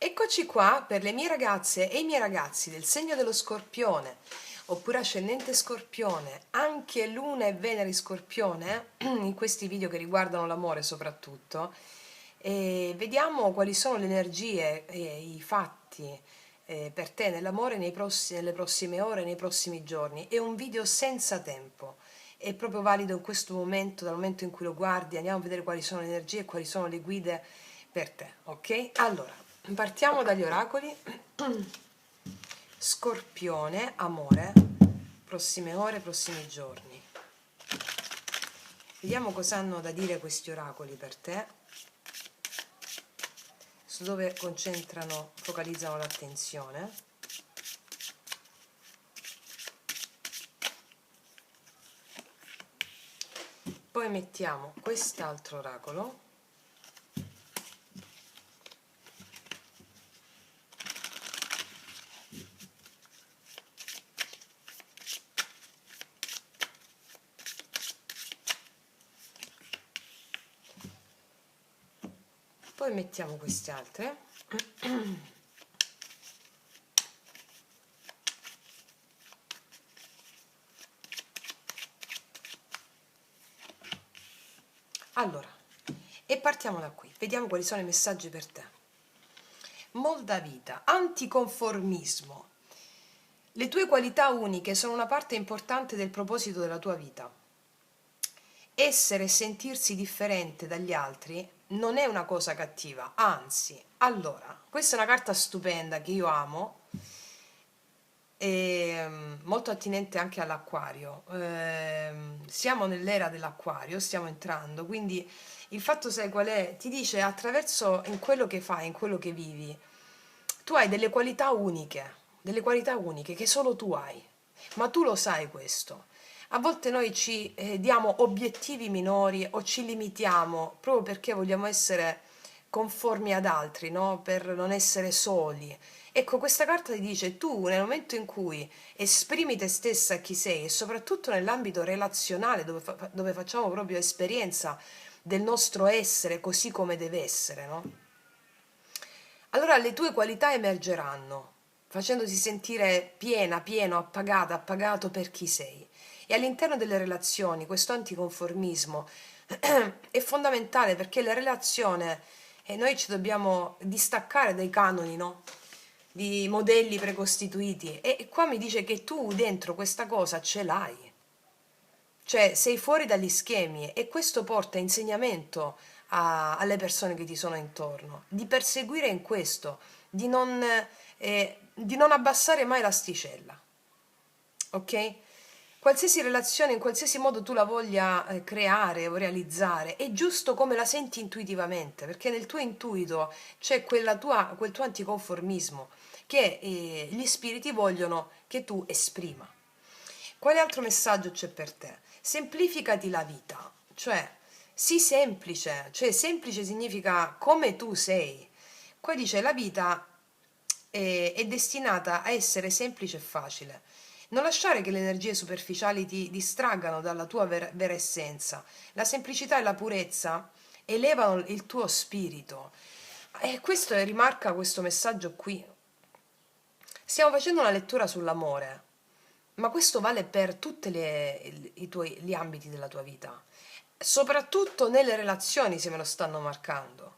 Eccoci qua per le mie ragazze e i miei ragazzi del segno dello Scorpione, oppure ascendente Scorpione, anche Luna e Venere Scorpione, in questi video che riguardano l'amore soprattutto, e vediamo quali sono le energie e i fatti per te nell'amore nelle prossime ore, nei prossimi giorni. È un video senza tempo, è proprio valido in questo momento, dal momento in cui lo guardi. Andiamo a vedere quali sono le energie e quali sono le guide per te, ok? Allora, partiamo dagli oracoli. Scorpione, amore, prossime ore, prossimi giorni. Vediamo cosa hanno da dire questi oracoli per te, su dove concentrano, focalizzano l'attenzione. Poi mettiamo quest'altro oracolo. Poi mettiamo queste altre. Allora, e partiamo da qui. Vediamo quali sono i messaggi per te. Moldavita, anticonformismo. Le tue qualità uniche sono una parte importante del proposito della tua vita. Essere e sentirsi differente dagli altri non è una cosa cattiva, anzi, allora, questa è una carta stupenda che io amo, e molto attinente anche all'acquario. Siamo nell'era dell'acquario, stiamo entrando, quindi il fatto, sai qual è? Ti dice attraverso in quello che fai, in quello che vivi, tu hai delle qualità uniche che solo tu hai, ma tu lo sai questo. A volte noi ci diamo obiettivi minori o ci limitiamo proprio perché vogliamo essere conformi ad altri, no? Per non essere soli. Ecco, questa carta ti dice tu nel momento in cui esprimi te stessa chi sei, e soprattutto nell'ambito relazionale dove facciamo proprio esperienza del nostro essere così come deve essere, no? Allora le tue qualità emergeranno, facendoti sentire piena, pieno, appagata, appagato per chi sei. E all'interno delle relazioni questo anticonformismo è fondamentale, perché la relazione, noi ci dobbiamo distaccare dai canoni, no? Di modelli precostituiti, e qua mi dice che tu dentro questa cosa ce l'hai, cioè sei fuori dagli schemi, e questo porta insegnamento alle persone che ti sono intorno, di perseguire in questo, di non abbassare mai l'asticella, ok? Qualsiasi relazione, in qualsiasi modo tu la voglia creare o realizzare, è giusto come la senti intuitivamente, perché nel tuo intuito c'è quel tuo anticonformismo che gli spiriti vogliono che tu esprima. Quale altro messaggio c'è per te? Semplificati la vita, cioè sii semplice, cioè semplice significa come tu sei. Qua dice la vita è destinata a essere semplice e facile. Non lasciare che le energie superficiali ti distraggano dalla tua vera essenza. La semplicità e la purezza elevano il tuo spirito. E questo rimarca questo messaggio qui. Stiamo facendo una lettura sull'amore, ma questo vale per tutti gli ambiti della tua vita, soprattutto nelle relazioni, se me lo stanno marcando.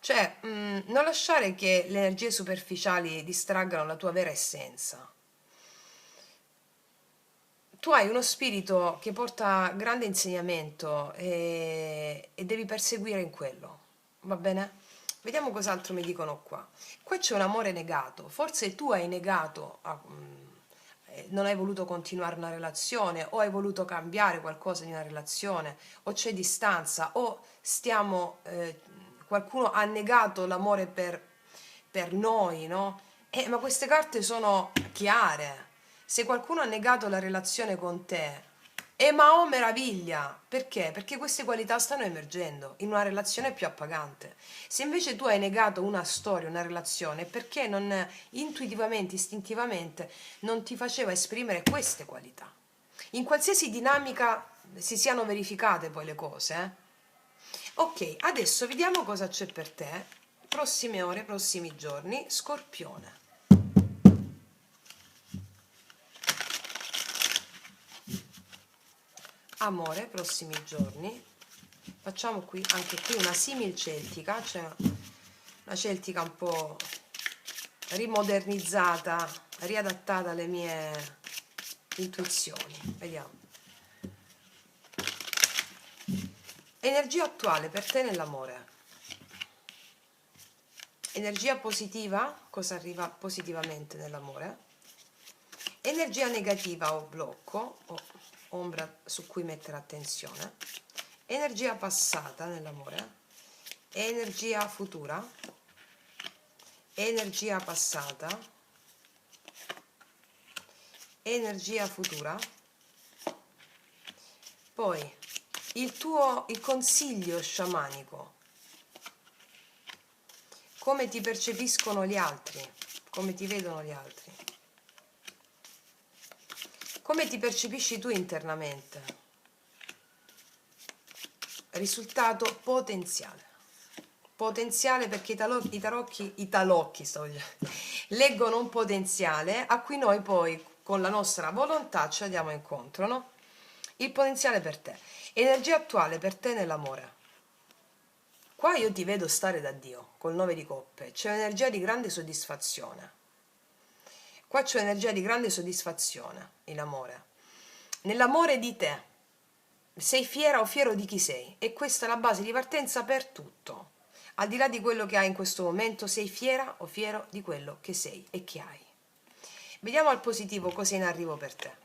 Cioè, non lasciare che le energie superficiali distraggano la tua vera essenza. Tu hai uno spirito che porta grande insegnamento, e devi perseguire in quello, va bene? Vediamo cos'altro mi dicono qua. Qua c'è un amore negato, forse tu hai negato, non hai voluto continuare una relazione, o hai voluto cambiare qualcosa di una relazione, o c'è distanza, o qualcuno ha negato l'amore per noi, no? Ma queste carte sono chiare. Se qualcuno ha negato la relazione con te, ma oh meraviglia! Perché? Perché queste qualità stanno emergendo in una relazione più appagante. Se invece tu hai negato una storia, una relazione, perché non intuitivamente, istintivamente non ti faceva esprimere queste qualità? In qualsiasi dinamica si siano verificate poi le cose, Ok, adesso vediamo cosa c'è per te prossime ore, prossimi giorni, Scorpione. Amore, prossimi giorni. Facciamo qui anche qui una simil celtica, cioè una celtica un po' rimodernizzata, riadattata alle mie intuizioni. Vediamo. Energia attuale per te nell'amore. Energia positiva, cosa arriva positivamente nell'amore? Energia negativa o blocco o ombra su cui mettere attenzione. Energia passata nell'amore. Energia futura. Energia passata. Energia futura. Poi il consiglio sciamanico. Come ti percepiscono gli altri, come ti vedono gli altri, come ti percepisci tu internamente. Risultato potenziale. Potenziale perché i tarocchi leggono un potenziale a cui noi poi con la nostra volontà ci andiamo incontro, no? Il potenziale per te. Energia attuale per te nell'amore. Qua io ti vedo stare da Dio, col 9 di coppe, c'è un'energia di grande soddisfazione. Qua c'è un'energia di grande soddisfazione, in amore. Nell'amore di te, sei fiera o fiero di chi sei, e questa è la base di partenza per tutto. Al di là di quello che hai in questo momento, sei fiera o fiero di quello che sei e che hai. Vediamo al positivo cosa è in arrivo per te.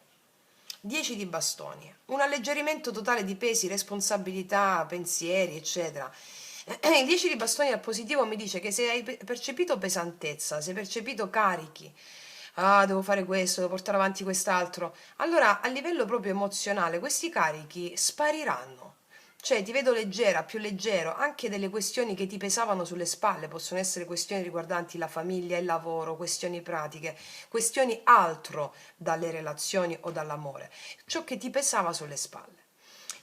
10 di bastoni, un alleggerimento totale di pesi, responsabilità, pensieri, eccetera. Il 10 di bastoni al positivo mi dice che se hai percepito pesantezza, se hai percepito carichi, ah, devo fare questo, devo portare avanti quest'altro, allora a livello proprio emozionale questi carichi spariranno. Cioè ti vedo leggera, più leggero, anche delle questioni che ti pesavano sulle spalle, possono essere questioni riguardanti la famiglia, il lavoro, questioni pratiche, questioni altro dalle relazioni o dall'amore, ciò che ti pesava sulle spalle.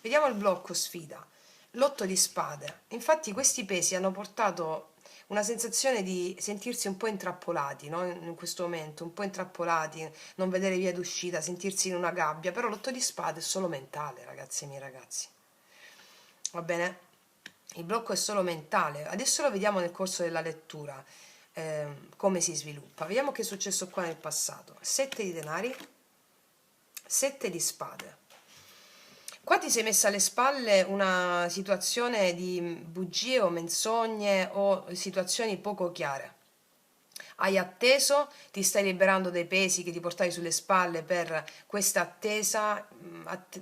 Vediamo il blocco sfida. L'8 di spade. Infatti questi pesi hanno portato una sensazione di sentirsi un po' intrappolati, no? In questo momento, un po' intrappolati, non vedere via d'uscita, sentirsi in una gabbia, però l'8 di spade è solo mentale, ragazzi miei ragazzi. Va bene? Il blocco è solo mentale. Adesso lo vediamo nel corso della lettura, come si sviluppa. Vediamo che è successo qua nel passato. 7 di denari, 7 di spade. Qua ti sei messa alle spalle una situazione di bugie o menzogne o situazioni poco chiare. Hai atteso, ti stai liberando dei pesi che ti portavi sulle spalle per questa attesa,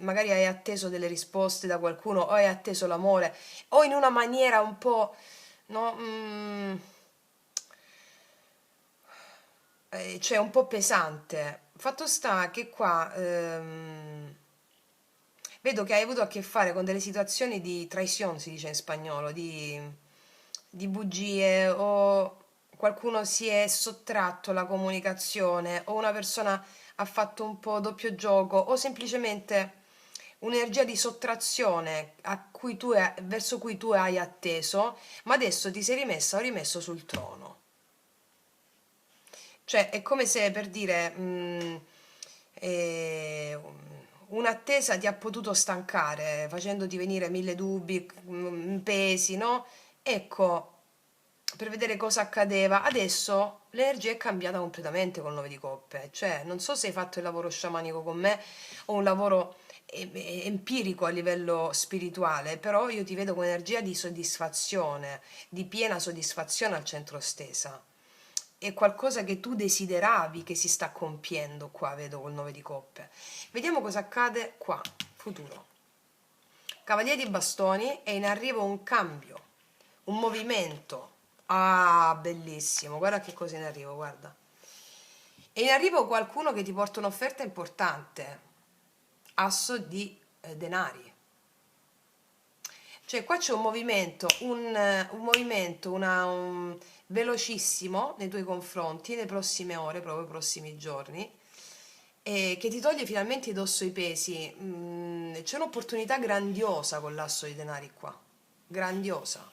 magari hai atteso delle risposte da qualcuno o hai atteso l'amore o in una maniera un po', no, cioè un po' pesante. Fatto sta che qua vedo che hai avuto a che fare con delle situazioni di traición, si dice in spagnolo, di bugie o qualcuno si è sottratto alla comunicazione o una persona ha fatto un po' doppio gioco o semplicemente un'energia di sottrazione verso cui tu hai atteso, ma adesso ti sei rimessa o rimesso sul trono. Cioè è come se per dire un'attesa ti ha potuto stancare facendoti venire mille dubbi, pesi, no? Ecco, per vedere cosa accadeva. Adesso l'energia è cambiata completamente col 9 di coppe. Cioè, non so se hai fatto il lavoro sciamanico con me o un lavoro empirico a livello spirituale, però io ti vedo con energia di soddisfazione, di piena soddisfazione al centro stesa. È qualcosa che tu desideravi che si sta compiendo qua, vedo col 9 di coppe. Vediamo cosa accade qua, futuro. Cavaliere di bastoni, è in arrivo un cambio, un movimento. Ah, bellissimo, guarda che cosa è in arrivo, guarda. È in arrivo qualcuno che ti porta un'offerta importante, asso di denari. Cioè qua c'è un movimento, velocissimo nei tuoi confronti, nelle prossime ore, proprio nei prossimi giorni, che ti toglie finalmente addosso i pesi. C'è un'opportunità grandiosa con l'asso di denari qua, grandiosa.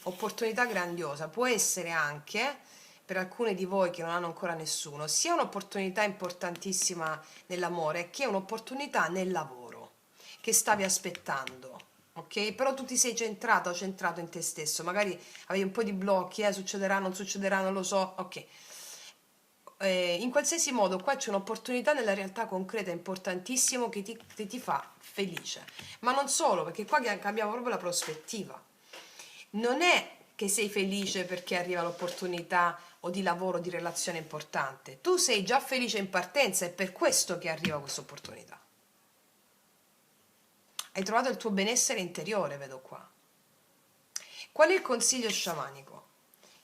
opportunità grandiosa, può essere anche, per alcune di voi che non hanno ancora nessuno, sia un'opportunità importantissima nell'amore che un'opportunità nel lavoro che stavi aspettando, ok? Però tu ti sei centrato o centrato in te stesso, magari avevi un po' di blocchi, succederà, non succederà, non lo so, ok. In qualsiasi modo qua c'è un'opportunità nella realtà concreta importantissimo che ti fa felice, ma non solo, perché qua cambiamo proprio la prospettiva. Non è che sei felice perché arriva l'opportunità o di lavoro o di relazione importante, tu sei già felice in partenza, è per questo che arriva questa opportunità. Hai trovato il tuo benessere interiore, vedo qua. Qual è il consiglio sciamanico?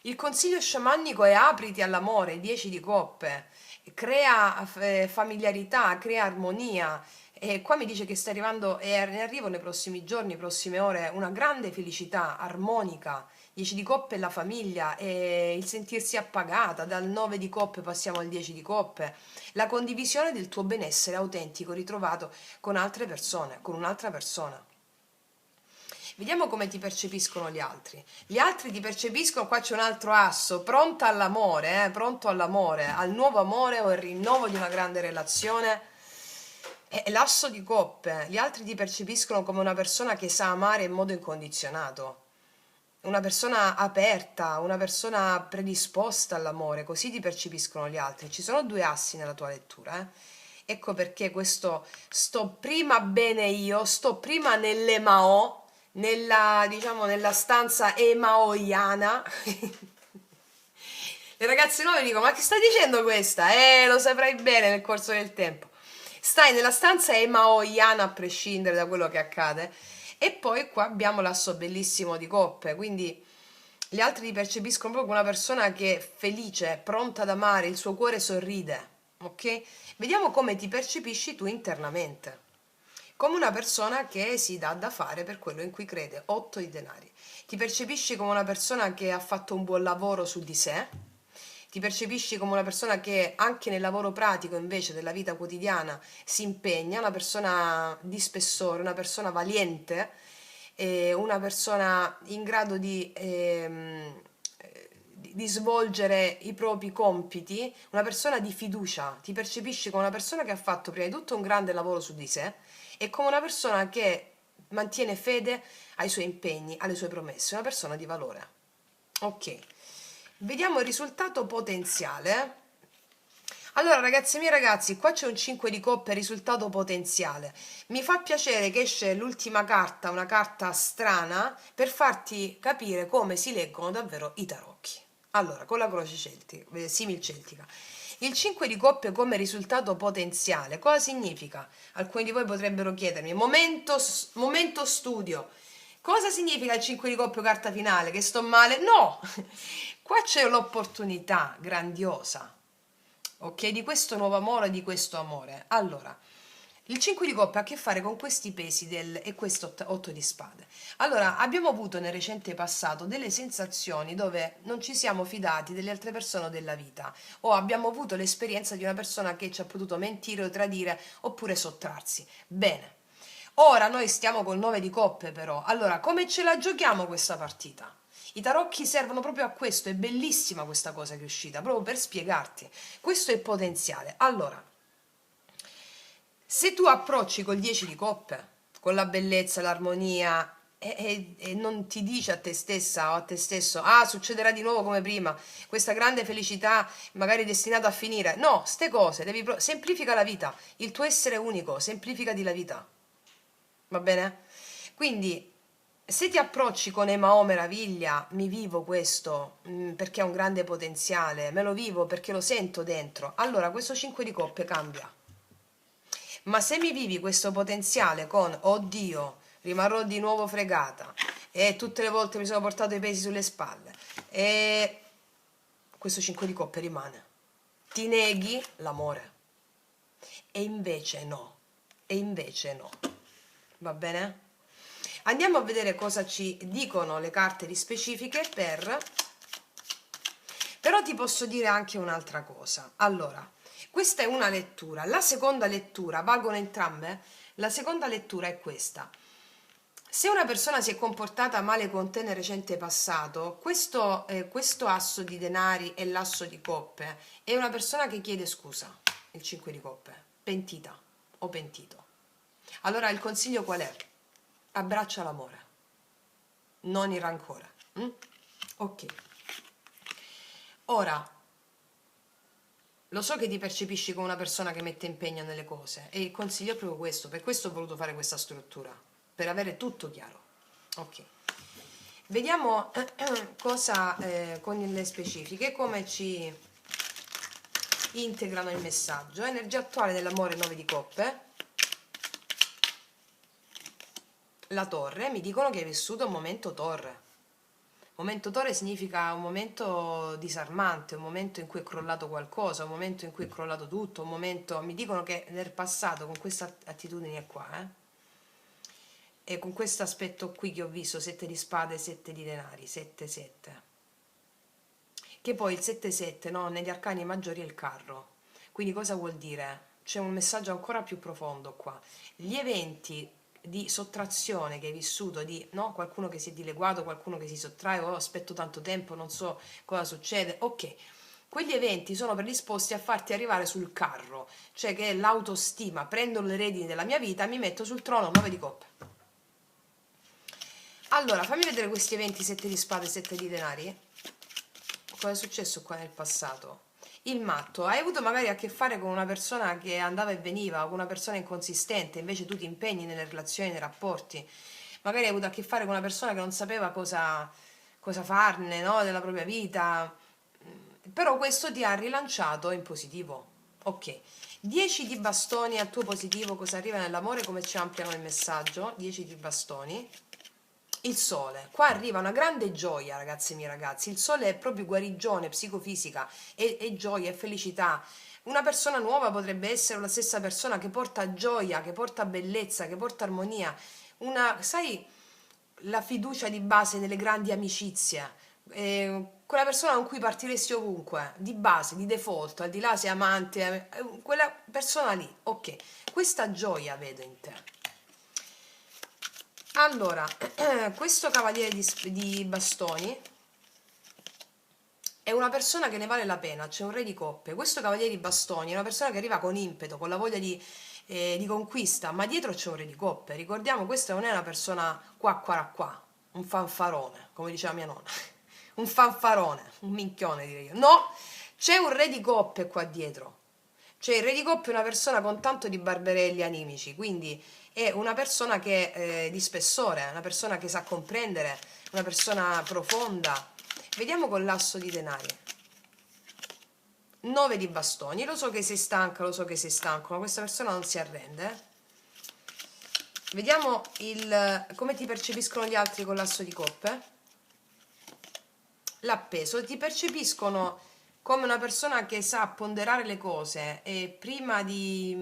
Il consiglio sciamanico è apriti all'amore, 10 di coppe, crea familiarità, crea armonia. E qua mi dice che sta arrivando, e ne arrivo nei prossimi giorni, prossime ore, una grande felicità armonica. 10 di coppe è la famiglia, e il sentirsi appagata, dal 9 di coppe passiamo al 10 di coppe, la condivisione del tuo benessere autentico ritrovato con altre persone, con un'altra persona. Vediamo come ti percepiscono gli altri. Gli altri ti percepiscono, qua c'è un altro asso, pronta all'amore, pronto all'amore, al nuovo amore o al rinnovo di una grande relazione. È l'asso di coppe. Gli altri ti percepiscono come una persona che sa amare in modo incondizionato, una persona aperta, una persona predisposta all'amore, così ti percepiscono gli altri. Ci sono due assi nella tua lettura, Ecco perché questo sto prima bene io, sto prima nell'Emao, nella, diciamo, nella stanza emaoiana. Le ragazze nuove dicono: ma che stai dicendo questa? Lo saprai bene nel corso del tempo. Stai nella stanza emaoiana a prescindere da quello che accade. E poi qua abbiamo l'asso bellissimo di coppe, quindi gli altri ti percepiscono proprio come una persona che è felice, pronta ad amare, il suo cuore sorride, ok? Vediamo come ti percepisci tu internamente, come una persona che si dà da fare per quello in cui crede. 8 di denari. Ti percepisci come una persona che ha fatto un buon lavoro su di sé, ti percepisci come una persona che anche nel lavoro pratico invece della vita quotidiana si impegna, una persona di spessore, una persona valiente, una persona in grado di svolgere i propri compiti, una persona di fiducia. Ti percepisci come una persona che ha fatto prima di tutto un grande lavoro su di sé e come una persona che mantiene fede ai suoi impegni, alle sue promesse, una persona di valore. Ok, vediamo il risultato potenziale. Allora, ragazzi miei, ragazzi, qua c'è un 5 di coppe, risultato potenziale. Mi fa piacere che esce l'ultima carta, una carta strana, per farti capire come si leggono davvero i tarocchi. Allora, con la croce celtica, simil celtica. Il 5 di coppe come risultato potenziale, cosa significa? Alcuni di voi potrebbero chiedermi, momento studio, cosa significa il 5 di coppe carta finale? Che sto male? No! Qua c'è l'opportunità grandiosa, ok, di questo nuovo amore, di questo amore. Allora, il 5 di coppe ha a che fare con questi pesi e questo 8 di spade. Allora, abbiamo avuto nel recente passato delle sensazioni dove non ci siamo fidati delle altre persone o della vita, o abbiamo avuto l'esperienza di una persona che ci ha potuto mentire o tradire oppure sottrarsi. Bene, ora noi stiamo col 9 di coppe però. Allora, come ce la giochiamo questa partita? I tarocchi servono proprio a questo, è bellissima questa cosa che è uscita, proprio per spiegarti. Questo è potenziale. Allora, se tu approcci col 10 di coppe, con la bellezza, l'armonia, e non ti dici a te stessa o a te stesso, succederà di nuovo come prima, questa grande felicità magari destinata a finire. No, ste cose, semplifica la vita, il tuo essere unico, semplificati la vita. Va bene? Quindi se ti approcci con Emao meraviglia, mi vivo questo perché ha un grande potenziale, me lo vivo perché lo sento dentro, allora questo 5 di coppe cambia. Ma se mi vivi questo potenziale con oddio, rimarrò di nuovo fregata e tutte le volte mi sono portato i pesi sulle spalle, e questo 5 di coppe rimane. Ti neghi l'amore. E invece no. E invece no. Va bene? Andiamo a vedere cosa ci dicono le carte di specifiche però ti posso dire anche un'altra cosa. Allora, questa è una lettura. La seconda lettura, valgono entrambe? La seconda lettura è questa. Se una persona si è comportata male con te nel recente passato, questo asso di denari e l'asso di coppe è una persona che chiede scusa, il 5 di coppe, pentita o pentito. Allora il consiglio qual è? Abbraccia l'amore, non il rancore. Ok. Ora, lo so che ti percepisci come una persona che mette impegno nelle cose e il consiglio è proprio questo, per questo ho voluto fare questa struttura, per avere tutto chiaro. Ok. Vediamo cosa con le specifiche, come ci integrano il messaggio. Energia attuale dell'amore 9 di coppe. La torre, mi dicono che hai vissuto un momento torre. Momento torre significa un momento disarmante, un momento in cui è crollato qualcosa, un momento in cui è crollato tutto, un momento... Mi dicono che nel passato, con questa attitudine qua, e con questo aspetto qui che ho visto, 7 di spade, 7 di denari, 7-7. Che poi il 7-7, no, negli arcani maggiori è il carro. Quindi cosa vuol dire? C'è un messaggio ancora più profondo qua. Gli eventi di sottrazione che hai vissuto, di no, qualcuno che si è dileguato, qualcuno che si sottrae, oh, aspetto tanto tempo, non so cosa succede, ok, quegli eventi sono predisposti a farti arrivare sul carro, cioè che è l'autostima, prendo le redini della mia vita, mi metto sul trono, 9 di coppe. Allora, fammi vedere questi eventi, 7 di spade, 7 di denari. Cosa è successo qua nel passato? Il matto, hai avuto magari a che fare con una persona che andava e veniva, con una persona inconsistente, invece tu ti impegni nelle relazioni, nei rapporti. Magari hai avuto a che fare con una persona che non sapeva cosa farne, no, della propria vita. Però questo ti ha rilanciato in positivo. Ok. 10 di bastoni al tuo positivo, cosa arriva nell'amore, come ci ampliano il messaggio? 10 di bastoni. Il sole, qua arriva una grande gioia, ragazzi miei ragazzi. Il sole è proprio guarigione psicofisica, è gioia, è felicità. Una persona nuova potrebbe essere la stessa persona che porta gioia, che porta bellezza, che porta armonia. Sai, la fiducia di base nelle grandi amicizie, quella persona con cui partiresti ovunque, di base, di default, al di là se amante, quella persona lì, ok. Questa gioia vedo in te. Allora, questo cavaliere di bastoni è una persona che ne vale la pena, c'è un re di coppe. Questo cavaliere di bastoni è una persona che arriva con impeto, con la voglia di conquista, ma dietro c'è un re di coppe. Ricordiamo, questa non è una persona qua, un fanfarone, come diceva mia nonna. Un fanfarone, un minchione direi io. No, c'è un re di coppe qua dietro. Cioè il re di coppe è una persona con tanto di barberelli animici, quindi è una persona che è di spessore, una persona che sa comprendere, una persona profonda. Vediamo con l'asso di denari. 9 di bastoni, lo so che sei stanca, lo so che sei stanco, ma questa persona non si arrende. Vediamo come ti percepiscono gli altri con l'asso di coppe. L'appeso, ti percepiscono come una persona che sa ponderare le cose e prima di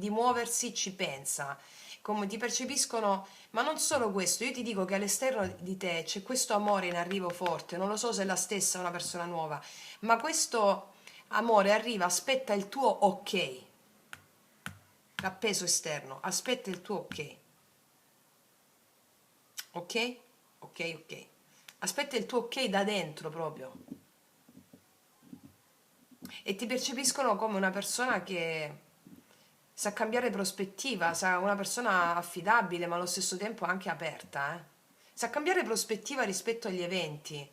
muoversi ci pensa, come ti percepiscono, ma non solo questo, io ti dico che all'esterno di te c'è questo amore in arrivo forte, non lo so se è la stessa una persona nuova, ma questo amore arriva, aspetta il tuo ok, l'appeso esterno, aspetta il tuo ok, ok? Ok, ok. Aspetta il tuo ok da dentro proprio. E ti percepiscono come una persona che sa cambiare prospettiva, una persona affidabile ma allo stesso tempo anche aperta, eh. Sa cambiare prospettiva rispetto agli eventi.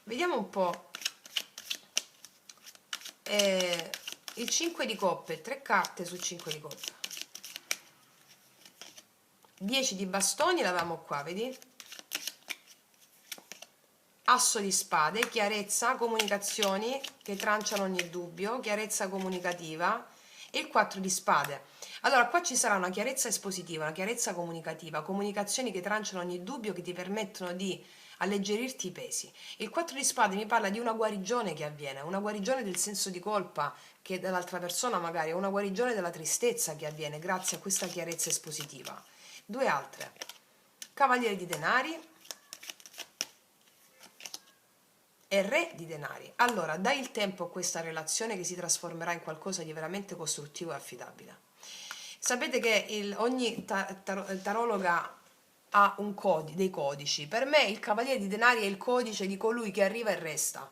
Vediamo un po'. Il 5 di coppe, 3 carte su 5 di coppe. 10 di bastoni l'avevamo qua, vedi? Asso di spade, chiarezza, comunicazioni che tranciano ogni dubbio, chiarezza comunicativa, e il 4 di spade. Allora qua ci sarà una chiarezza espositiva, una chiarezza comunicativa, comunicazioni che tranciano ogni dubbio, che ti permettono di alleggerirti i pesi. Il 4 di spade mi parla di una guarigione che avviene, una guarigione del senso di colpa che dall'altra persona magari, una guarigione della tristezza che avviene grazie a questa chiarezza espositiva. Due altre. Cavaliere di denari e re di denari. Allora, dai il tempo a questa relazione che si trasformerà in qualcosa di veramente costruttivo e affidabile. Sapete che ogni tarologa ha dei codici. Per me il Cavaliere di Denari è il codice di colui che arriva e resta,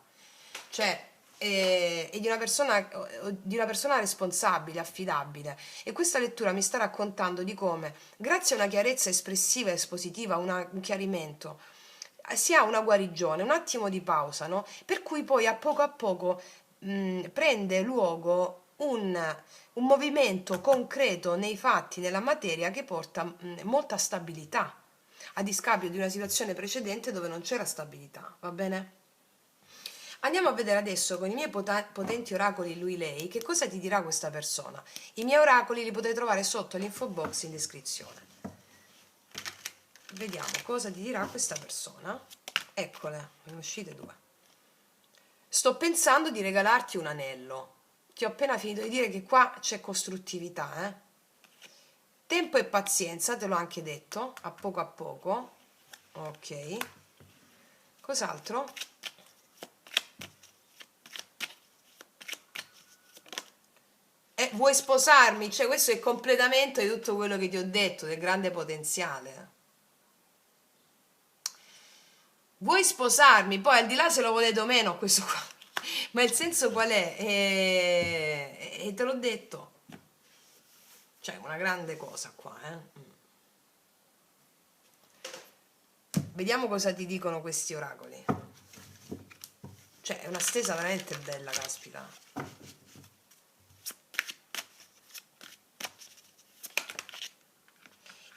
cioè è di una persona responsabile, affidabile. E questa lettura mi sta raccontando di come, grazie a una chiarezza espressiva, espositiva, un chiarimento, si ha una guarigione, un attimo di pausa, no? Per cui poi a poco prende luogo un movimento concreto nei fatti, nella materia, che porta molta stabilità, a discapito di una situazione precedente dove non c'era stabilità, va bene? Andiamo a vedere adesso con i miei potenti oracoli lui-lei che cosa ti dirà questa persona. I miei oracoli li potete trovare sotto l'info box in descrizione. Vediamo cosa ti dirà questa persona. Eccole, sono uscite due. Sto pensando di regalarti un anello. Ti ho appena finito di dire che qua c'è costruttività, eh? Tempo e pazienza, te l'ho anche detto, a poco a poco. Ok. Cos'altro? Vuoi sposarmi? Cioè, questo è il completamento di tutto quello che ti ho detto, del grande potenziale. Vuoi sposarmi? Poi al di là se lo volete o meno, questo qua. Ma il senso qual è? E te l'ho detto. Cioè, una grande cosa qua, eh. Vediamo cosa ti dicono questi oracoli. Cioè, è una stesa veramente bella, caspita.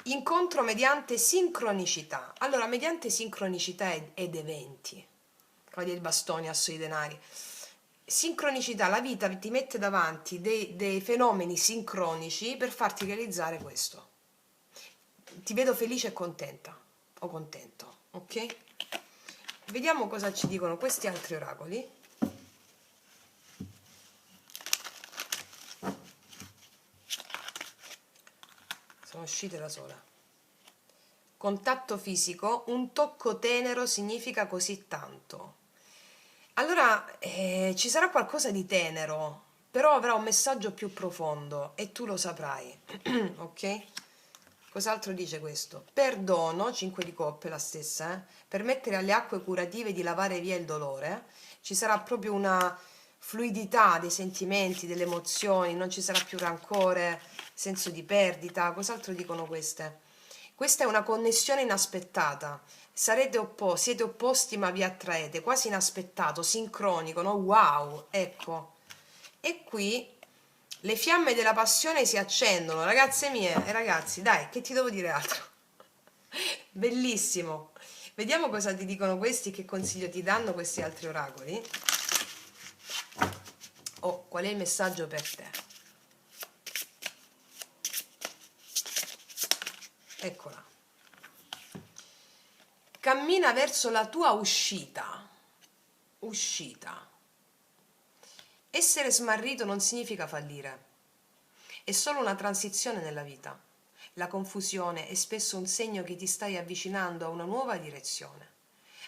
Incontro mediante sincronicità. Allora, mediante sincronicità ed eventi. Cavaliere di bastoni, asso di denari. Sincronicità, la vita ti mette davanti dei fenomeni sincronici per farti realizzare questo. Ti vedo felice e contenta, o contento, ok? Vediamo cosa ci dicono questi altri oracoli. Sono uscite da sola. Contatto fisico, un tocco tenero significa così tanto. Allora, ci sarà qualcosa di tenero, però avrà un messaggio più profondo e tu lo saprai, ok? Cos'altro dice questo? Perdono, 5 di coppe, la stessa, permettere alle acque curative di lavare via il dolore. Ci sarà proprio una fluidità dei sentimenti, delle emozioni, non ci sarà più rancore, senso di perdita. Cos'altro dicono queste? Questa è una connessione inaspettata. Siete opposti ma vi attraete, quasi inaspettato, sincronico, no? Wow, ecco. E qui le fiamme della passione si accendono, ragazze mie e ragazzi, dai, che ti devo dire altro? Bellissimo. Vediamo cosa ti dicono questi, che consiglio ti danno questi altri oracoli. Oh, qual è il messaggio per te? Eccola. Cammina verso la tua uscita. Uscita. Essere smarrito non significa fallire. È solo una transizione nella vita. La confusione è spesso un segno che ti stai avvicinando a una nuova direzione.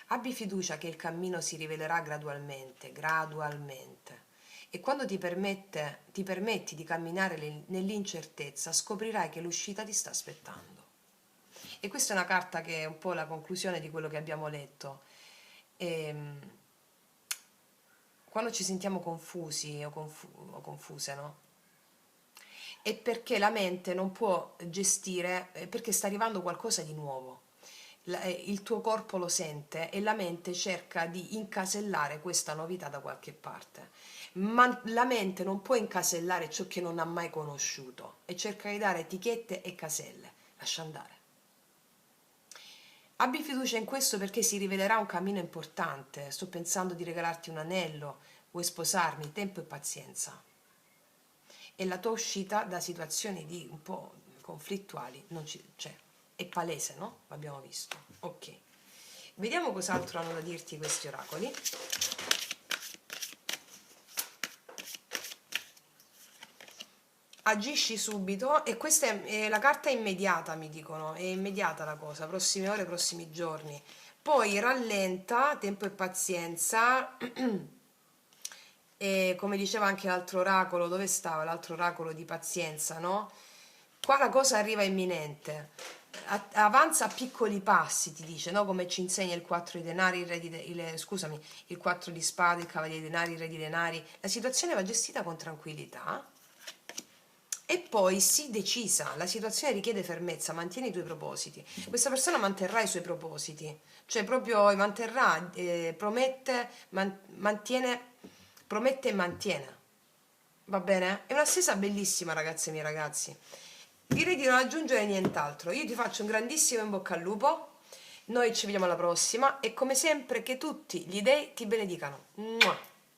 Abbi fiducia che il cammino si rivelerà gradualmente, gradualmente. E quando ti permetti di camminare nell'incertezza, scoprirai che l'uscita ti sta aspettando. E questa è una carta che è un po' la conclusione di quello che abbiamo letto. Quando ci sentiamo confusi o confuse, no? È perché la mente non può gestire, perché sta arrivando qualcosa di nuovo. Il tuo corpo lo sente e la mente cerca di incasellare questa novità da qualche parte. Ma la mente non può incasellare ciò che non ha mai conosciuto e cerca di dare etichette e caselle. Lascia andare. Abbi fiducia in questo perché si rivelerà un cammino importante. Sto pensando di regalarti un anello, vuoi sposarmi, tempo e pazienza. E la tua uscita da situazioni di un po' conflittuali non c'è. È palese, no? L'abbiamo visto. Ok. Vediamo cos'altro hanno da dirti questi oracoli. Agisci subito e questa è la carta immediata, mi dicono, è immediata la cosa, prossime ore, prossimi giorni. Poi rallenta, tempo e pazienza, e come diceva anche l'altro oracolo, dove stava l'altro oracolo di pazienza, no? Qua la cosa arriva imminente. avanza a piccoli passi, ti dice, no? Come ci insegna il 4 di denari, scusami, il 4 di spade, il cavaliere di denari, il re di denari. La situazione va gestita con tranquillità e poi sii decisa, la situazione richiede fermezza, mantieni i tuoi propositi. Questa persona manterrà i suoi propositi, cioè proprio manterrà, promette, mantiene, promette e mantiene. Va bene? È un'assesa bellissima, ragazze e miei ragazzi. Direi di non aggiungere nient'altro. Io ti faccio un grandissimo in bocca al lupo. Noi ci vediamo alla prossima e come sempre che tutti gli dei ti benedicano. Mua.